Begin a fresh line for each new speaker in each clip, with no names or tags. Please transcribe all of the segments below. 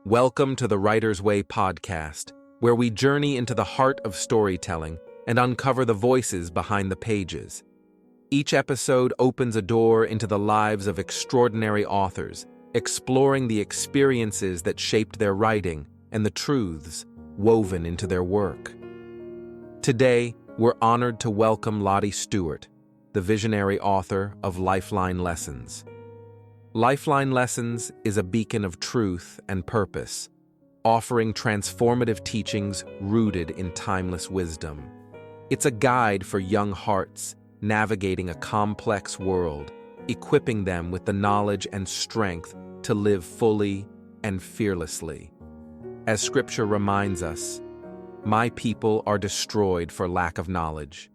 Welcome to the Writer's Way podcast, where we journey into the heart of storytelling and uncover the voices behind the pages. Each episode opens a door into the lives of extraordinary authors, exploring the experiences that shaped their writing and the truths woven into their work. Today, we're honored to welcome Lottie Stewart, the visionary author of Lifeline Lessons. Lifeline Lessons is a beacon of truth and purpose, offering transformative teachings rooted in timeless wisdom. It's a guide for young hearts navigating a complex world, equipping them with the knowledge and strength to live fully and fearlessly. As Scripture reminds us, "My people are destroyed for lack of knowledge."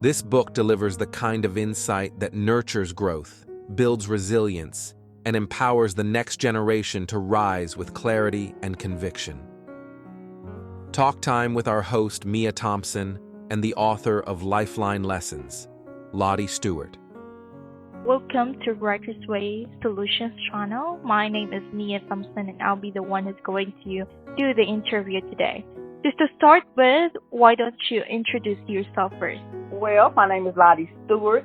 This book delivers the kind of insight that nurtures growth, builds resilience, and empowers the next generation to rise with clarity and conviction. Talk time with our host, Mia Thompson, and the author of Lifeline Lessons, Lottie Stewart.
Welcome to Writer's Way Solutions channel. My name is Mia Thompson, and I'll be the one who's going to do the interview today. Just to start with, why don't you introduce yourself first?
Well, my name is Lottie Stewart.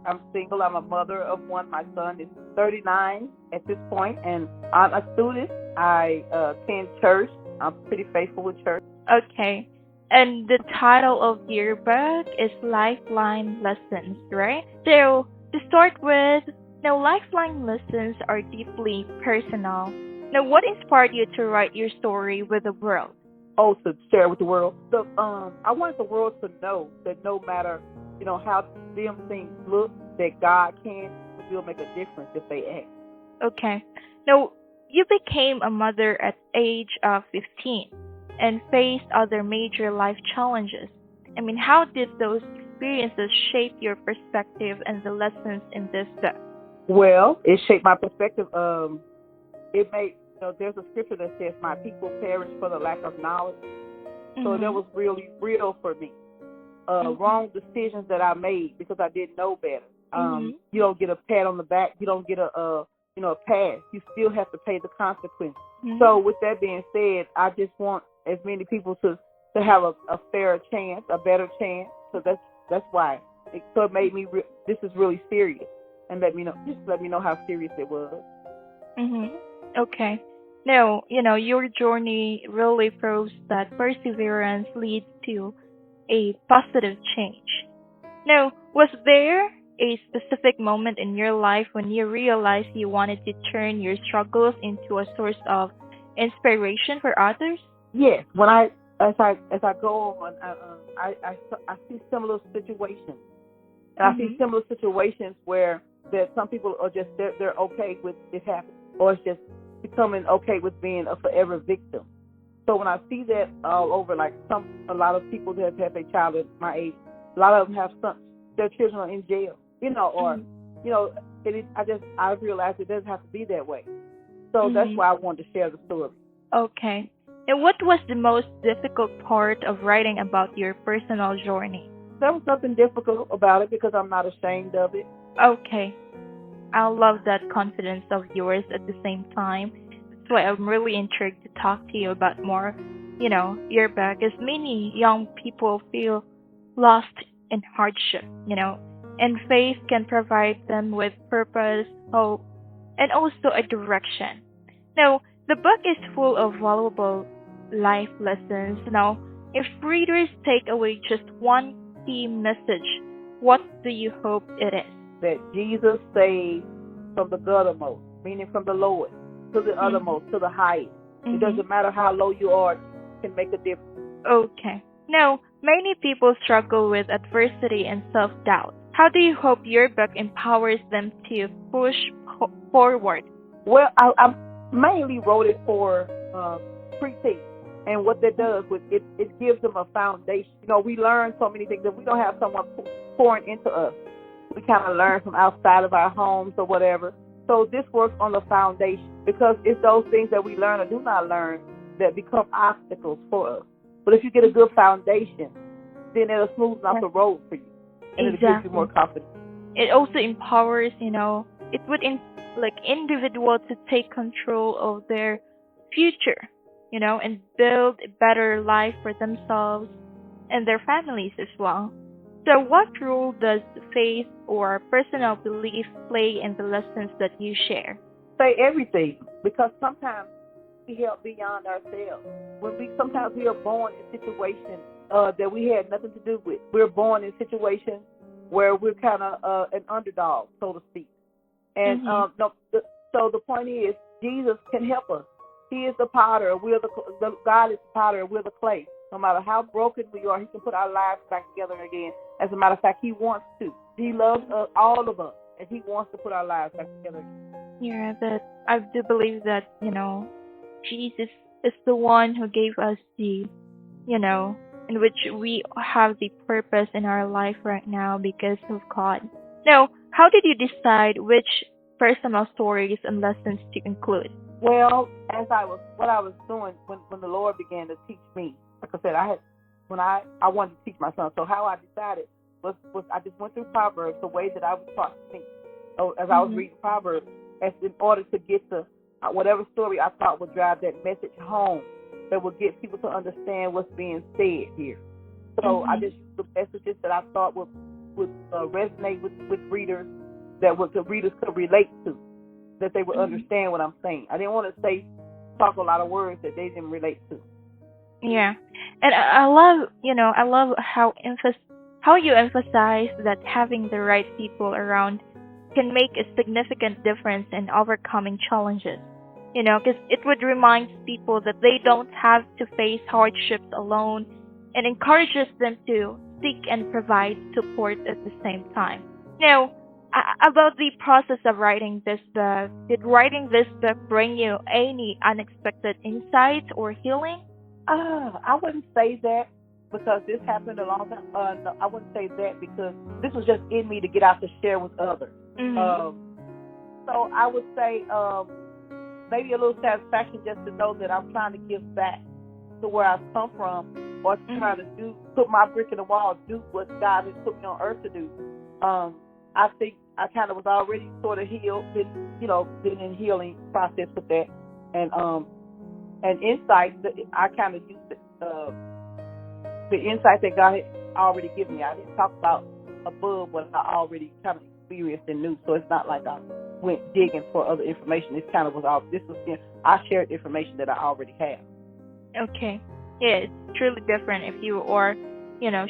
I'm single. I'm a mother of one. My son is 39 at this point, and I'm a student. I attend church. I'm pretty faithful with church.
Okay. And the title of your book is Lifeline Lessons, right? So, to start with, now Lifeline Lessons are deeply personal. Now, what inspired you to write your story with the world?
Oh, to share with the world. So, I wanted the world to know that no matter, how them things look, that God can still make a difference if they act.
Okay. Now, you became a mother at age of 15 and faced other major life challenges. How did those experiences shape your perspective and the lessons in this book?
Well, it shaped my perspective. It made, there's a scripture that says, "My people perish for the lack of knowledge." So that was really real for me. Wrong decisions that I made because I didn't know better. You don't get a pat on the back. You don't get a pass. You still have to pay the consequences. So with that being said, I just want as many people to have a fair chance, a better chance. So that's why. So it made me. This is really serious, and let me know how serious it was.
Okay. Now, your journey really proves that perseverance leads to a positive change. Now, was there a specific moment in your life when you realized you wanted to turn your struggles into a source of inspiration for others?
Yes. When as I go on, I see similar situations, and I see similar situations where that some people are just they're okay with it happening, or it's just becoming okay with being a forever victim. So when I see that all over, like a lot of people that have a child at my age, a lot of them have their children are in jail, I realized it doesn't have to be that way. So that's why I wanted to share the story.
Okay. And what was the most difficult part of writing about your personal journey?
There was nothing difficult about it because I'm not ashamed of it.
Okay. I love that confidence of yours at the same time. That's why I'm really intrigued to talk to you about more, your book, as many young people feel lost in hardship, and faith can provide them with purpose, hope, and also a direction. Now, the book is full of valuable life lessons. Now, if readers take away just one key message, what do you hope it is?
That Jesus saves from the guttermost, meaning from the lowest to the uttermost, to the highest. It doesn't matter how low you are, it can make a difference.
Okay. Now, many people struggle with adversity and self-doubt. How do you hope your book empowers them to push forward?
Well, I mainly wrote it for preteens. And what that does is it gives them a foundation. We learn so many things. If we don't have someone pouring into us, we kind of learn from outside of our homes or whatever. So this works on the foundation because it's those things that we learn or do not learn that become obstacles for us. But if you get a good foundation, then it'll smoothen out the road for you. And it'll give you more confidence.
It also empowers, it would individuals to take control of their future, and build a better life for themselves and their families as well. So, what role does faith or personal belief play in the lessons that you share?
Say everything, because sometimes we help beyond ourselves. Sometimes we are born in situations that we had nothing to do with. We're born in situations where we're kind of an underdog, so to speak. And
Mhm.
so the point is, Jesus can help us. He is the potter, and we're God is the potter, and we're the clay. No matter how broken we are, He can put our lives back together again. As a matter of fact, He wants to. He loves all of us, and He wants to put our lives back together again.
Yeah, that I do believe that, Jesus is the one who gave us you know, in which we have the purpose in our life right now because of God. Now, how did you decide which personal stories and lessons to include?
Well, what I was doing when the Lord began to teach me, like I said, I wanted to teach my son. So how I decided was I just went through Proverbs the way that I was taught to think. So as I was
Mhm.
reading Proverbs, as in order to get to whatever story I thought would drive that message home, that would get people to understand what's being said here. So I
Mhm.
just used the messages that I thought would resonate with readers, that the readers could relate to, that they would
Mhm.
understand what I'm saying. I didn't want to talk a lot of words that they didn't relate to.
Yeah, and I love how you emphasize that having the right people around can make a significant difference in overcoming challenges. Because it would remind people that they don't have to face hardships alone, and encourages them to seek and provide support at the same time. Now, about the process of writing this book, did writing this book bring you any unexpected insights or healing?
I wouldn't say that because this happened a long time. No, I wouldn't say that because this was just in me to get out to share with others.
Mhm.
Um, so I would say maybe a little satisfaction just to know that I'm trying to give back to where I've come from, or trying
Mhm.
to put my brick in the wall, do what God has put me on earth to do. I think I kind of was already sort of healed, been in healing process with that, and insight that I kind of used the insight that God had already given me. I didn't talk about above what I already kind of experienced and knew, so it's not like I went digging for other information. This kind of was all. I shared information that I already have.
Okay. Yeah, it's truly different if you are,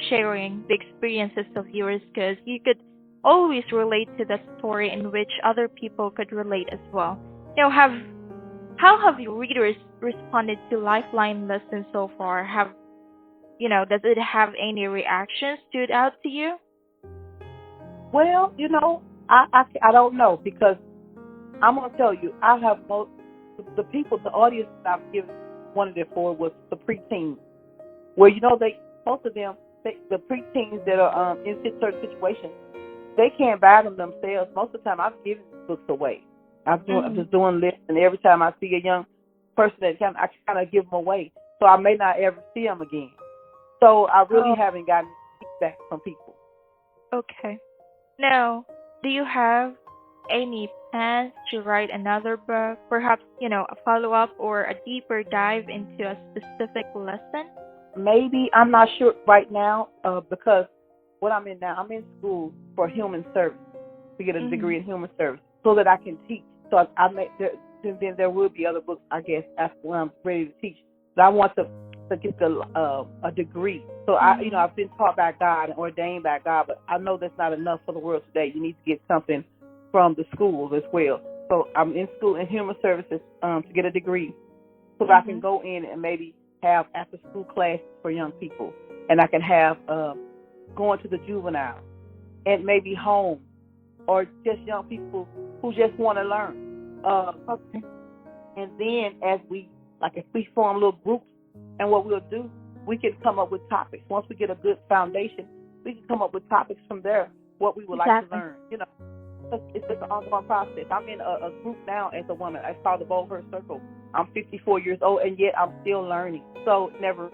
sharing the experiences of yours because you could always relate to that story in which other people could relate as well. How have your readers responded to Lifeline lessons so far? Does it have any reactions stood out to you?
Well, I don't know because I'm gonna tell you, I have the people, the audience that I've given wanted it for was the preteens, where most of them, the preteens that are in certain situations, they can't buy them themselves. Most of the time, I've given books away. I'm
Mhm.
just doing lists, and every time I see a young person I kind of give them away, so I may not ever see them again. So I really
Oh,
haven't gotten feedback from people.
okay. Now, do you have any plans to write another book? Perhaps, a follow up or a deeper dive into a specific lesson?
Maybe I'm not sure right now because what I'm in now, I'm in school for human service to get a degree
Mhm.
in human service so that I can teach. So I may then there will be other books, I guess, after when I'm ready to teach. But I want to get a degree. So
Mhm.
I've been taught by God and ordained by God, but I know that's not enough for the world today. You need to get something from the schools as well. So I'm in school in human services to get a degree so that I can
Mhm.
go in and maybe have after school classes for young people, and I can have going to the juvenile and maybe home or just young people who just want to learn.
Okay.
And then if we form little groups, and what we'll do, we can come up with topics. Once we get a good foundation, we can come up with topics from there, what we would like to
Exactly.
learn. It's just an ongoing process. I'm in a group now as a woman. It's called the Bold Circle. I'm 54 years old, and yet I'm still learning. So never.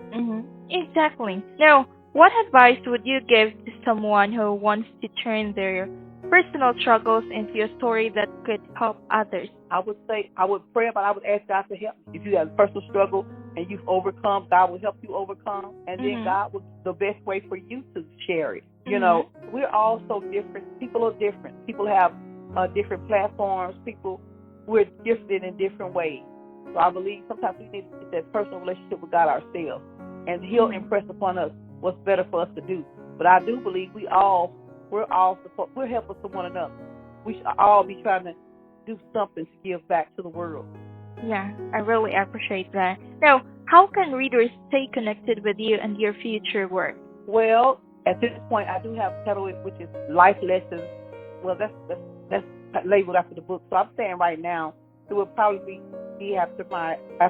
Exactly. Now, what advice would you give to someone who wants to turn their personal struggles into a story that could help others?
I would say I would pray about. I would ask God to help you. If you have a personal struggle and you've overcome, God will help you overcome, and then
Mhm.
God will the best way for you to share it. You
Mhm.
know, we're all so different. People are different. People have different platforms. We're gifted in different ways. So I believe sometimes we need to get that personal relationship with God ourselves, and He'll impress upon us what's better for us to do. But I do believe we're all support. We're helpers to one another. We should all be trying to do something to give back to the world.
Yeah, I really appreciate that. Now, how can readers stay connected with you and your future work?
Well, at this point, I do have a title which is Life Lessons. Well, that's labeled after the book. So I'm saying right now it will probably be after my I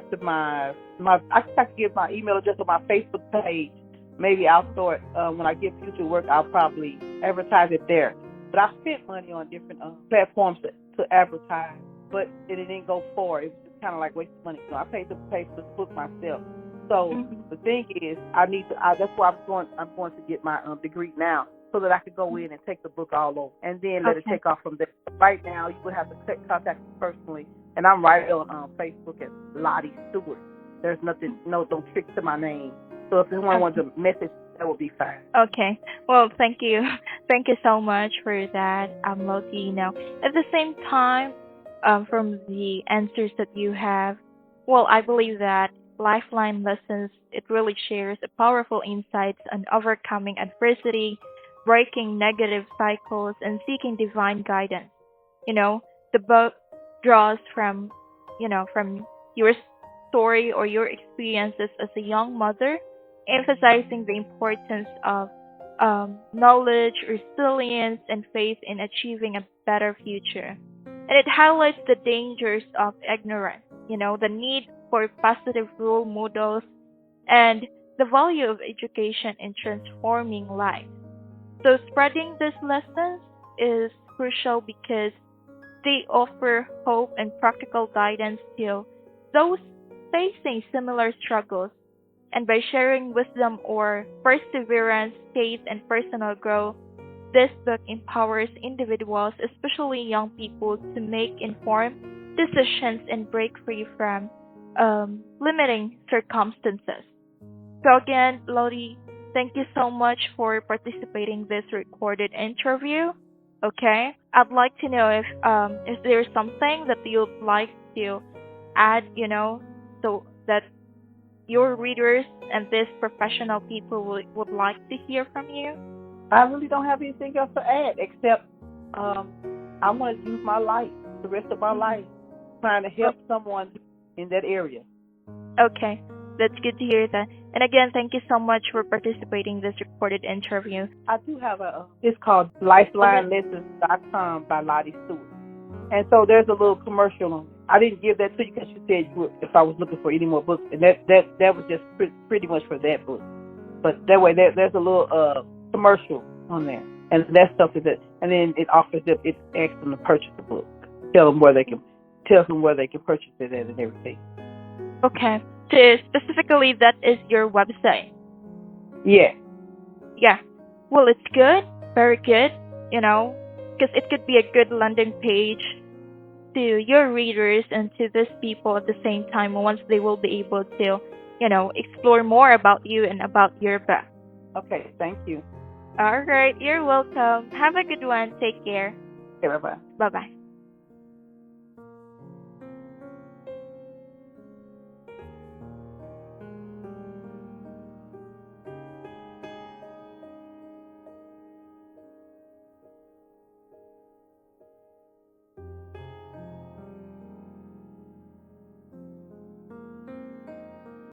can give my email address on my Facebook page. Maybe I'll start when I get future work. I'll probably advertise it there. But I spent money on different platforms to advertise, but it didn't go far. It was just kind of like wasting money. So I paid to pay for the book myself. So the thing is, that's why I'm going to get my degree now, so that I could go in and take the book all over, and then let it take off from there. Right now, you would have to contact me personally, and I'm right on Facebook as Lottie Stewart. There's no trick to my name. So if anyone wants a message, that would be fine.
Okay. Well, thank you. Thank you so much for that, Lottie. Now, at the same time, from the answers that you have, well, I believe that Lifeline Lessons, it really shares a powerful insights on overcoming adversity, breaking negative cycles, and seeking divine guidance. You know, the book draws from, from your story or your experiences as a young mother, emphasizing the importance of knowledge, resilience, and faith in achieving a better future. And it highlights the dangers of ignorance, the need for positive role models, and the value of education in transforming lives. So, spreading these lessons is crucial because they offer hope and practical guidance to those facing similar struggles. And by sharing wisdom or perseverance, faith, and personal growth, this book empowers individuals, especially young people, to make informed decisions and break free from limiting circumstances. So again, Lottie, thank you so much for participating in this recorded interview. Okay, I'd like to know if there's something that you'd like to add, so that your readers and these professional people would like to hear from you.
I really don't have anything else to add except I want to use my life, the rest of my life, trying to help someone in that area.
Okay, that's good to hear that. And again, thank you so much for participating in this recorded interview.
I do have it's called LifelineLessons.com by Lottie Stewart. And so there's a little commercial on it. I didn't give that to you because you said you would, if I was looking for any more books, and that was just pretty much for that book. But that way, there's a little commercial on there, and that stuff is it. And then it offers them, it asks them to purchase the book, tells them where they can purchase it at and everything.
Okay, so specifically, that is your website.
Yeah.
Yeah. Well, it's good, very good. Because it could be a good landing page to your readers and to these people at the same time once they will be able to, explore more about you and about your book.
Okay, thank you.
All right, you're welcome. Have a good one. Take care.
Okay, bye-bye.
Bye-bye.